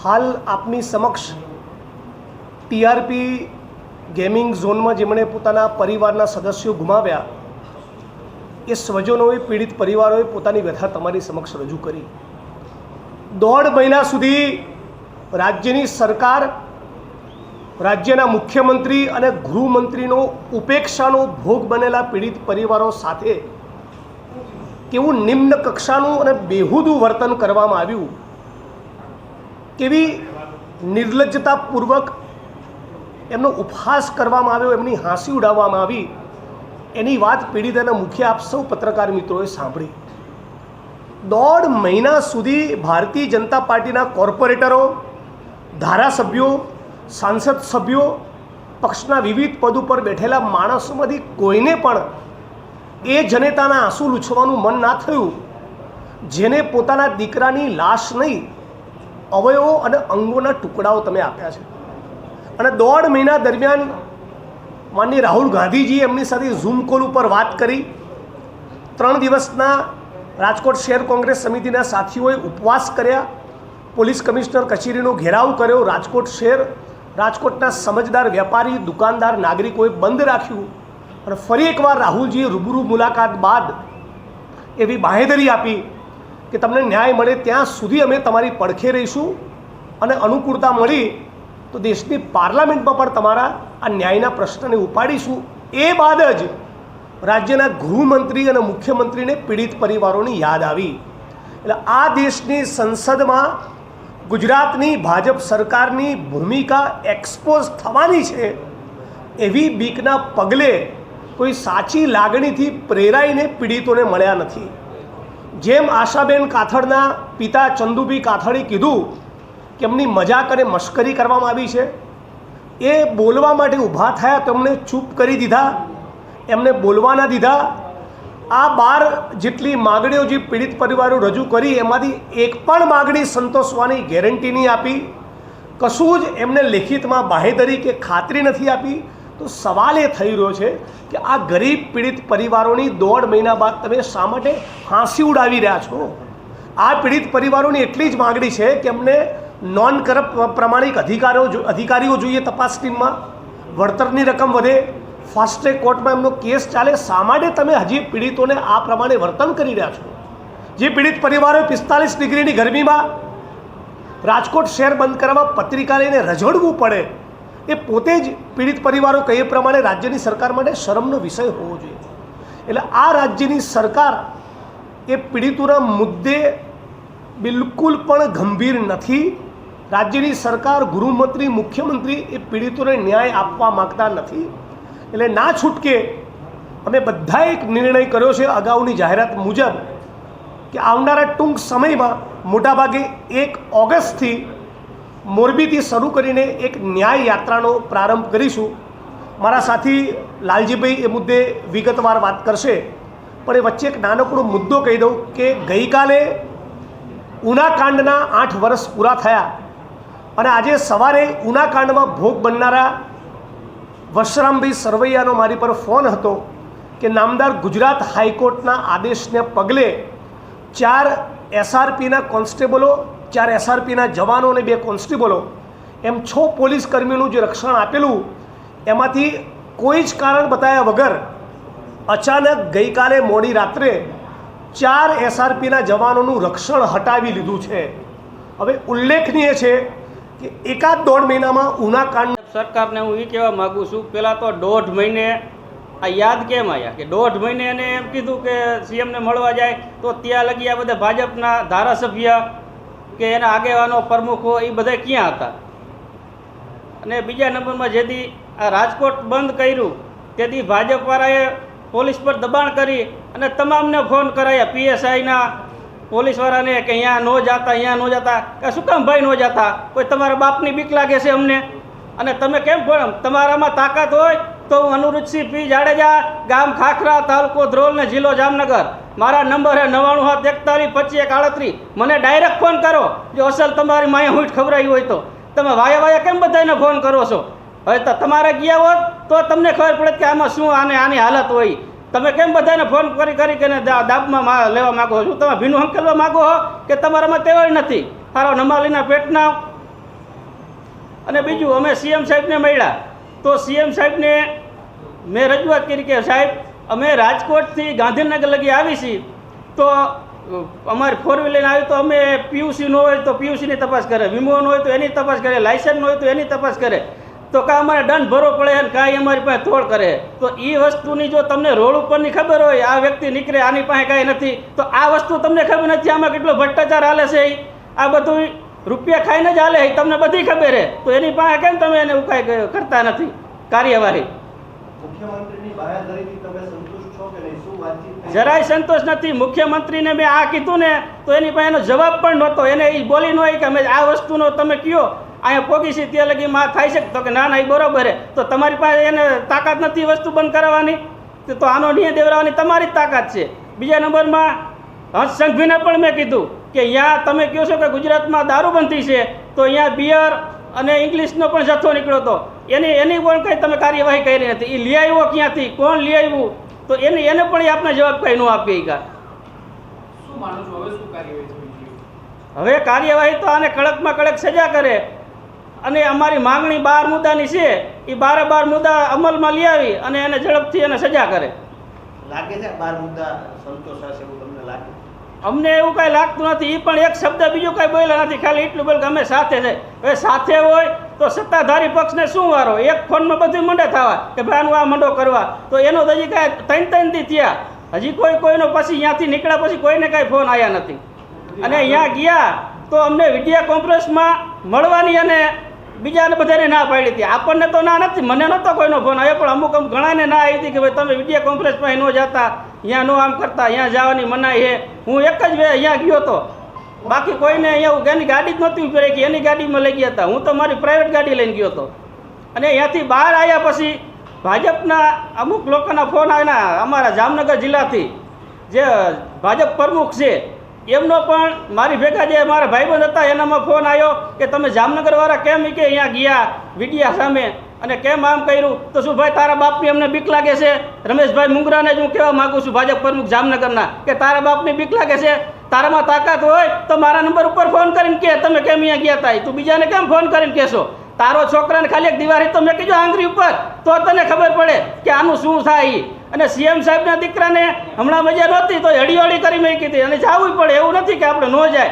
હાલ આપની સમક્ષ ટીઆરપી ગેમિંગ ઝોનમાં જેમણે પોતાના પરિવારના સદસ્યો ગુમાવ્યા એ સ્વજનોએ, પીડિત પરિવારોએ પોતાની વ્યથા તમારી સમક્ષ રજૂ કરી. 1.5 મહિના સુધી રાજ્યની સરકાર, રાજ્યના મુખ્યમંત્રી અને ગૃહમંત્રીનો ઉપેક્ષાનો ભોગ બનેલા પીડિત પરિવારો સાથે કેવું નિમ્ન કક્ષાનું અને બેહુદું વર્તન કરવામાં આવ્યું, કેવી નિર્લજ્જતાપૂર્વક એમનો ઉપહાસ કરવામાં આવ્યો, એમની હાંસી ઉડાવવામાં આવી, એની વાત પીડિતાના મુખ્ય આપ સૌ પત્રકાર મિત્રોએ સાંભળી. 1.5 મહિના સુધી ભારતીય જનતા પાર્ટીના કોર્પોરેટરો, ધારાસભ્યો, સાંસદ સભ્યો, પક્ષના વિવિધ પદ ઉપર બેઠેલા માણસોમાંથી કોઈને પણ એ જનેતાના આંસુ લૂછવાનું મન ના થયું જેને પોતાના દીકરાની લાશ નહીં, અવયવો અને અંગોના ટુકડાઓ તમે આપ્યા છે. અને 1.5 મહિના દરમિયાન માનનીય રાહુલ ગાંધીજીએ એમની સાથે ઝૂમ કોલ ઉપર વાત કરી. 3 દિવસના રાજકોટ શહેર કોંગ્રેસ સમિતિના સાથીઓએ ઉપવાસ કર્યા, પોલીસ કમિશનર કચેરીનો ઘેરાવ કર્યો, રાજકોટ શહેર, રાજકોટના સમજદાર વેપારી, દુકાનદાર, નાગરિકોએ બંધ રાખ્યું. અને ફરી એકવાર રાહુલજીએ રૂબરૂ મુલાકાત બાદ એવી બાંહેધરી આપી કે તમને ન્યાય મળે ત્યાં સુધી અમે તમારી પડખે રહીશું અને અનુકૂળતા મળી તો દેશની પાર્લામેન્ટમાં પણ તમારા આ ન્યાયના પ્રશ્નને ઉપાડીશું. એ બાદ જ રાજ્યના ગૃહમંત્રી અને મુખ્યમંત્રીને પીડિત પરિવારોની યાદ આવી. એટલે આ દેશની સંસદમાં ગુજરાતની ભાજપ સરકારની ભૂમિકા એક્સપોઝ થવાની છે એવી બીકના પગલે કોઈ સાચી લાગણીથી પ્રેરાઈને પીડિતોને મળ્યા નથી. જેમ આશાબેન કાથડના પિતા ચંદુભી કાથડે કીધું કે એમની મજાક અને મશ્કરી કરવામાં આવી છે, એ બોલવા માટે ઊભા થયા તો એમને ચૂપ કરી દીધા, એમને બોલવા ના દીધા. આ 12 જેટલી માગણીઓ જે પીડિત પરિવારો રજૂ કરી એમાંથી એક પણ માગણી સંતોષવાની ગેરંટી નહીં આપી, કશું જ એમને લેખિતમાં બાંહેધરી કે ખાતરી નથી આપી. તો સવાલ એ થઈ રહ્યો છે કે આ ગરીબ પીડિત પરિવારોની 1.5 મહિના બાદ તમે શા માટે હાંસી ઉડાવી રહ્યા છો? આ પીડિત પરિવારોની એટલી જ માગણી છે કે એમને નોન કરપ્ટ પ્રમાણિક અધિકારીઓ જોઈએ તપાસ ટીમમાં, વળતરની રકમ વધે, ફાસ્ટ ટ્રેક કોર્ટમાં એમનો કેસ ચાલે. શા માટે તમે હજી પીડિતોને આ પ્રમાણે વર્તન કરી રહ્યા છો? જે પીડિત પરિવારોએ 45 ડિગ્રીની ગરમીમાં રાજકોટ શહેર બંધ કરવા પત્રિકા લઈને રઝળવું પડે, એ પોતે જ પીડિત પરિવારો કહે પ્રમાણે રાજ્યની સરકાર માટે શરમનો વિષય હોવો જોઈએ. એટલે આ રાજ્યની સરકાર એ પીડિતોના મુદ્દે બિલકુલ પણ ગંભીર નથી. રાજ્યની સરકાર, ગૃહમંત્રી, મુખ્યમંત્રી એ પીડિતોને ન્યાય આપવા માગતા નથી. એટલે ના છૂટકે અમે બધાએ એક નિર્ણય કર્યો છે અગાઉની જાહેરાત મુજબ કે આવનારા ટૂંક સમયમાં મોટાભાગે 1 ઓગસ્ટથી મોરબીથી શરૂ કરીને એક ન્યાય યાત્રાનો પ્રારંભ કરીશું. મારા સાથી લાલજીભાઈ એ મુદ્દે વિગતવાર વાત કરશે, પણ એ વચ્ચે એક નાનકડો મુદ્દો કહી દઉં કે ગઈકાલે ઉનાકાંડના 8 વર્ષ પૂરા થયા અને આજે સવારે ઉનાકાંડમાં ભોગ બનનારા વશરામભાઈ સરવૈયાનો મારી પર ફોન હતો કે નામદાર ગુજરાત હાઈકોર્ટના આદેશને પગલે 4 એસઆરપીના કોન્સ્ટેબલો, 4 એસઆરપીના જવાનો અને 2 કોન્સ્ટેબલો એમ 6 પોલીસ કર્મીઓનું જે રક્ષણ આપેલું એમાંથી કોઈ જ કારણ બતાવ્યા વગર અચાનક ગઈકાલે મોડી રાત્રે 4 એસઆરપીના જવાનોનું રક્ષણ હટાવી લીધું છે. હવે ઉલ્લેખનીય છે કે 1.5 મહિનામાં ઉનાકાંડ સરકારને હું એ કહેવા માગું છું, પહેલાં તો 1.5 મહિને આ યાદ કેમ આવ્યા કે 1.5 મહિને એને એમ કીધું કે સીએમને મળવા જાય તો ત્યાં લગી આ બધા ભાજપના ધારાસભ્ય કે એના આગેવાનો, પ્રમુખો એ બધા ક્યાં હતા? અને બીજા નંબરમાં જેથી આ રાજકોટ બંધ કર્યું તેથી ભાજપવાળાએ પોલીસ પર દબાણ કરી અને તમામને ફોન કરાયા, પીએસઆઈના પોલીસવાળાને કે અહીંયા ન જતા, અહીંયા ન જતા. કે શું કામ ભાઈ ન જતા? કોઈ તમારા બાપની બીક લાગે છે અમને? અને તમે કેમ ફોન? તમારામાં તાકાત હોય તો હું અનુરુચિ પી જાડેજા, ગામ ખાખરા, તાલુકો ધ્રોલ ને જિલ્લો જામનગર, મારા નંબર છે 9971253138. મને ડાયરેક્ટ ફોન કરો જો અસલ તમારી માએ હુંઠ ખવડાવી હોય તો. તમે વાયા કેમ બધાને ફોન કરો છો? હવે તો તમારે ગયા હોત તો તમને ખબર પડે કે આમાં શું આની હાલત હોય. તમે કેમ બધાને ફોન કરી કે દાબમાં લેવા માગો છો? તમે ભીનું હંકેલવા માગો છો કે તમારામાં તેવડ નથી? સારો નમાલીના પેટના અને બીજું અમે સીએમ સાહેબને મળ્યા તો સીએમ સાહેબને મેં રજૂઆત કરી કે સાહેબ અમે રાજકોટથી ગાંધીનગર લગી આવી છીએ તો અમારી ફોર વ્હીલર લઈને આવી તો અમે પીયુસી ન હોય તો પીયુસીની તપાસ કરે, વીમો ન હોય તો એની તપાસ કરે, લાયસન્સ ન હોય તો એની તપાસ કરે, તો કાં અમારે દંડ ભરવો પડે અને કાંઈ અમારી પાસે તોડ કરે. તો એ વસ્તુની જો તમને રોડ ઉપરની ખબર હોય આ વ્યક્તિ નીકળે આની પાસે કાંઈ નથી તો આ વસ્તુ તમને ખબર નથી આમાં કેટલો ભ્રષ્ટાચાર હાલે છે, આ બધું રૂપિયા ખાઈને જ હાલે તમને બધી ખબર છે તો એની પાસે કેમ તમે એને કાંઈ કરતા નથી કાર્યવાહી? મુખ્યમંત્રીની બાહેંધરીથી તમે સંતુષ્ટ છો કે નહીં? શું વાતચીત થઈ? જરાય સંતોષ નથી. મુખ્યમંત્રીને મેં આ કીધું ને તો એની પાસે એનો જવાબ પણ નહોતો. એને એ બોલી ન હોય કે અમે આ વસ્તુનો તમે કયો અહીંયા પોગી છે ત્યાં લગી માં થાય છે તો કે ના ના એ બરોબર છે. તો તમારી પાસે એને તાકાત નથી વસ્તુ બંધ કરાવવાની તો આનો નિર્ણય દેવડાવવાની તમારી જ તાકાત છે. બીજા નંબરમાં હંસ સંઘવીને પણ મેં કીધું કે અહીંયા તમે કહો છો કે ગુજરાતમાં દારૂબંધી છે તો અહીંયા બિયર અને ઇંગ્લિશનો પણ જથ્થો નીકળ્યો હતો એની પણ કંઈ તમે કાર્યવાહી કરી નથી. એ લઈ આવ્યો ક્યાંથી, કોણ લઈ આવ્યું તો એને પણ આપને જવાબ કંઈ ન આપીએ. શું માનો છો હવે શું કાર્યવાહી થવી જોઈએ? હવે કાર્યવાહી તો આને કડકમાં કડક સજા કરે અને અમારી માંગણી 12 મુદ્દાની છે એ 12 મુદ્દા અમલમાં લઈ આવી અને એને ઝડપથી એને સજા કરે. લાગે છે 12 મુદ્દા સંતોષાશે એવું તમને લાગે? અમને એવું કાંઈ લાગતું નથી. એ પણ એક શબ્દ બીજું કાંઈ બોલ્યા નથી, ખાલી એટલું બોલ કે અમે સાથે છે. હવે સાથે હોય તો સત્તાધારી પક્ષને શું વારો? એક ફોનમાં બધું મંડે થવા કે ભાઈ આનું આ મંડો કરવા તો એનો તો હજી કાંઈ 3 દી થયા હજી કોઈનો પછી અહીંયાથી નીકળ્યા પછી કોઈને કાંઈ ફોન આવ્યા નથી. અને અહીંયા ગયા તો અમને વિડીયો કોન્ફરન્સમાં મળવાની અને બીજાને બધાને ના પાડી હતી. આપણને તો ના નથી, મને નહોતો કોઈનો ફોન આવ્યો પણ અમુક ઘણાને ના આવી હતી કે ભાઈ તમે વિડીયો કોન્ફરન્સમાં ન જતા, અહીંયા નો આમ કરતા, અહીંયા જવાની મનાઈ છે. હું એક જ વે અહીંયા ગયો હતો, બાકી કોઈને અહીંયા એની ગાડી જ નહોતી ઉભી રાખી, એની ગાડીમાં લઈ ગયા હતા. હું તો મારી પ્રાઇવેટ ગાડી લઈને ગયો હતો. અને અહીંયાથી બહાર આવ્યા પછી ભાજપના અમુક લોકોના ફોન આવ્યા અમારા જામનગર જિલ્લાથી જે ભાજપ પ્રમુખ છે એમનો પણ મારી ભેગા જે મારા ભાઈબંધ હતા એનામાં ફોન આવ્યો કે તમે જામનગરવાળા કેમ કે અહીંયા ગયા વિડિયા સામે અને કેમ આમ કર્યું? તો શું ભાઈ તારા બાપની અમને બીક લાગે છે? રમેશભાઈ મુંગરાને જ હું કહેવા માગું છું ભાજપ પ્રમુખ જામનગરના કે તારા બાપની બીક લાગે છે? તારામાં તાકાત હોય તો મારા નંબર ઉપર ફોન કરીને કહે તમે કેમ અહીંયા ગયા હતા. તું બીજાને કેમ ફોન કરીને કહેશો? તારો છોકરાને ખાલી એક દિવાળી તો મેં કીધું આંગળી ઉપર તો તને ખબર પડે કે આનું શું થાય. અને સીએમ સાહેબના દીકરાને હમણાં મજા નહોતી તો હળી કરી મેં કીધી અને જવું પડે એવું નથી કે આપણે ન જાય.